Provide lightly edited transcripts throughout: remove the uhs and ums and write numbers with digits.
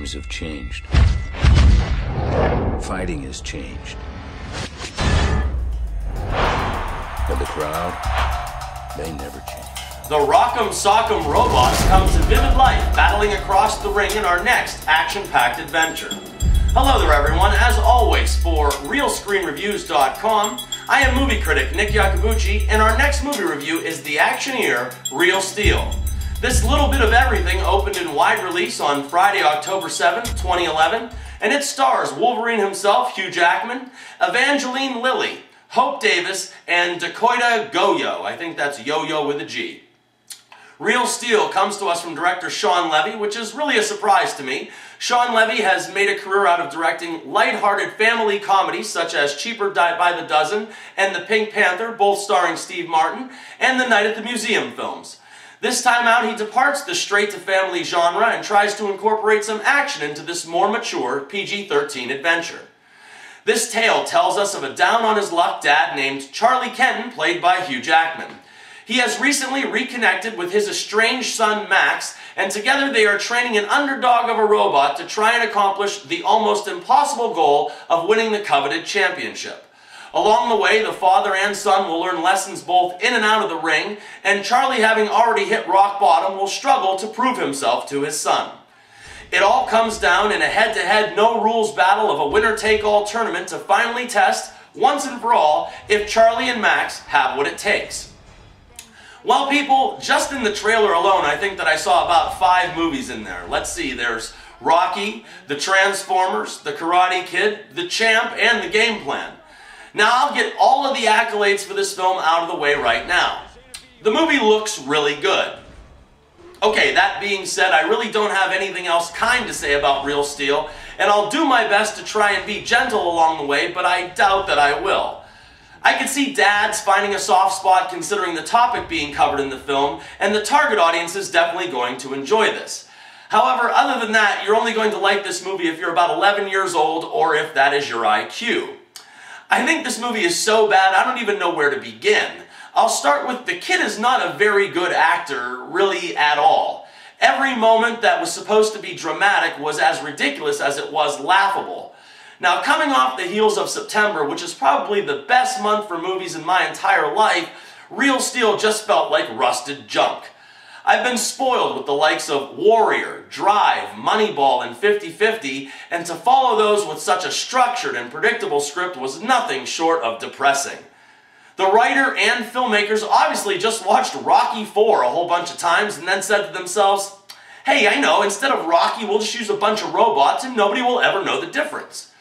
Times have changed. Fighting has changed. But the crowd, they never change. The Rock'em Sock'em robots come to vivid life, battling across the ring in our next action-packed adventure. Hello there everyone, as always for ReelScreenReviews.com, I am movie critic Nick Iacobucci, and our next movie review is the actioneer Real Steel. This little bit of everything opened in wide release on Friday, October 7, 2011, and it stars Wolverine himself, Hugh Jackman, Evangeline Lilly, Hope Davis, and Dakota Goyo. I think that's Yo-Yo with a G. Real Steel comes to us from director Shawn Levy, which is really a surprise to me. Shawn Levy has made a career out of directing lighthearted family comedies such as Cheaper by the Dozen and The Pink Panther, both starring Steve Martin, and The Night at the Museum films. This time out, he departs the straight-to-family genre and tries to incorporate some action into this more mature PG-13 adventure. This tale tells us of a down-on-his-luck dad named Charlie Kenton, played by Hugh Jackman. He has recently reconnected with his estranged son Max, and together they are training an underdog of a robot to try and accomplish the almost impossible goal of winning the coveted championship. Along the way, the father and son will learn lessons both in and out of the ring, and Charlie, having already hit rock bottom, will struggle to prove himself to his son. It all comes down in a head-to-head, no-rules battle of a winner-take-all tournament to finally test, once and for all, if Charlie and Max have what it takes. Well, people, just in the trailer alone, I think that I saw about 5 movies in there. Let's see, there's Rocky, The Transformers, The Karate Kid, The Champ, and The Game Plan. Now, I'll get all of the accolades for this film out of the way right now. The movie looks really good. Okay, that being said, I really don't have anything else kind to say about Real Steel, and I'll do my best to try and be gentle along the way, but I doubt that I will. I can see dads finding a soft spot considering the topic being covered in the film, and the target audience is definitely going to enjoy this. However, other than that, you're only going to like this movie if you're about 11 years old or if that is your IQ. I think this movie is so bad I don't even know where to begin. I'll start with the kid is not a very good actor, really at all. Every moment that was supposed to be dramatic was as ridiculous as it was laughable. Now, coming off the heels of September, which is probably the best month for movies in my entire life, Real Steel just felt like rusted junk. I've been spoiled with the likes of Warrior, Drive, Moneyball, and 50-50, and to follow those with such a structured and predictable script was nothing short of depressing. The writer and filmmakers obviously just watched Rocky IV a whole bunch of times and then said to themselves, hey, I know, instead of Rocky, we'll just use a bunch of robots and nobody will ever know the difference.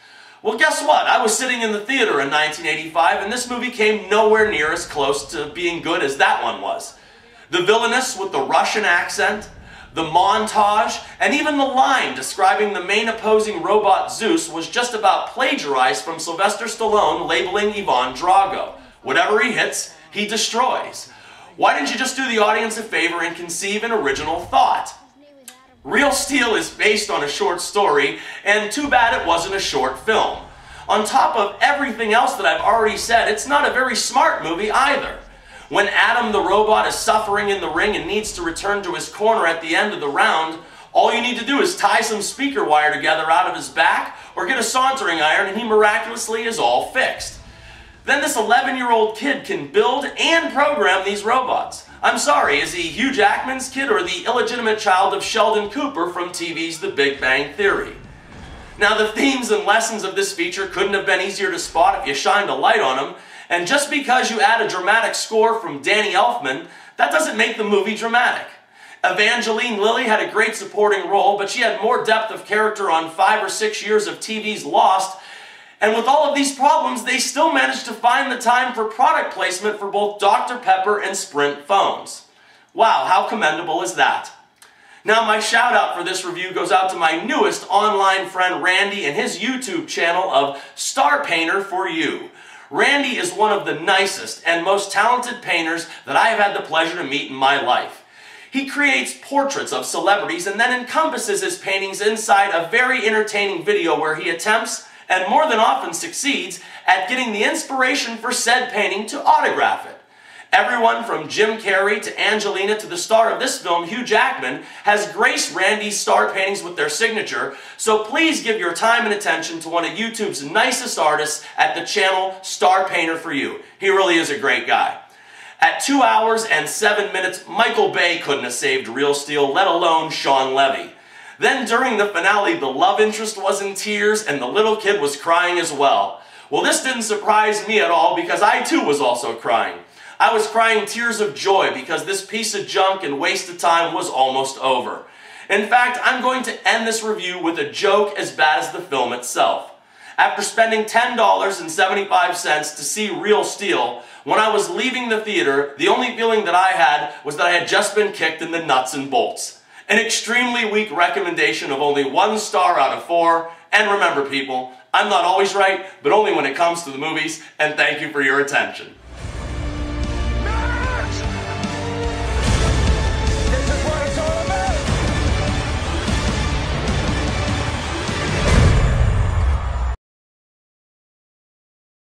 Well, guess what? I was sitting in the theater in 1985 and this movie came nowhere near as close to being good as that one was. The villainess with the Russian accent, the montage, and even the line describing the main opposing robot Zeus was just about plagiarized from Sylvester Stallone labeling Ivan Drago. Whatever he hits, he destroys. Why didn't you just do the audience a favor and conceive an original thought? Real Steel is based on a short story, and too bad it wasn't a short film. On top of everything else that I've already said, it's not a very smart movie either. When Adam the robot is suffering in the ring and needs to return to his corner at the end of the round, all you need to do is tie some speaker wire together out of his back or get a soldering iron and he miraculously is all fixed. Then this 11-year-old kid can build and program these robots. I'm sorry, is he Hugh Jackman's kid or the illegitimate child of Sheldon Cooper from TV's The Big Bang Theory? Now, the themes and lessons of this feature couldn't have been easier to spot if you shined a light on them. And just because you add a dramatic score from Danny Elfman, that doesn't make the movie dramatic. Evangeline Lilly had a great supporting role, but she had more depth of character on 5 or 6 years of TV's Lost. And with all of these problems, they still managed to find the time for product placement for both Dr. Pepper and Sprint phones. Wow, how commendable is that? Now, my shout out for this review goes out to my newest online friend Randy and his YouTube channel of Star Painter for You. Randy is one of the nicest and most talented painters that I have had the pleasure to meet in my life. He creates portraits of celebrities and then encompasses his paintings inside a very entertaining video where he attempts, and more than often succeeds, at getting the inspiration for said painting to autograph it. Everyone from Jim Carrey to Angelina to the star of this film, Hugh Jackman, has graced Randy's star paintings with their signature, so please give your time and attention to one of YouTube's nicest artists at the channel Star Painter for You. He really is a great guy. At 2 hours and 7 minutes, Michael Bay couldn't have saved Real Steel, let alone Shawn Levy. Then during the finale, the love interest was in tears and the little kid was crying as well. Well, this didn't surprise me at all because I too was also crying. I was crying tears of joy because this piece of junk and waste of time was almost over. In fact, I'm going to end this review with a joke as bad as the film itself. After spending $10.75 to see Real Steel, when I was leaving the theater, the only feeling that I had was that I had just been kicked in the nuts and bolts. An extremely weak recommendation of only 1 star out of 4. And remember people, I'm not always right, but only when it comes to the movies, and thank you for your attention.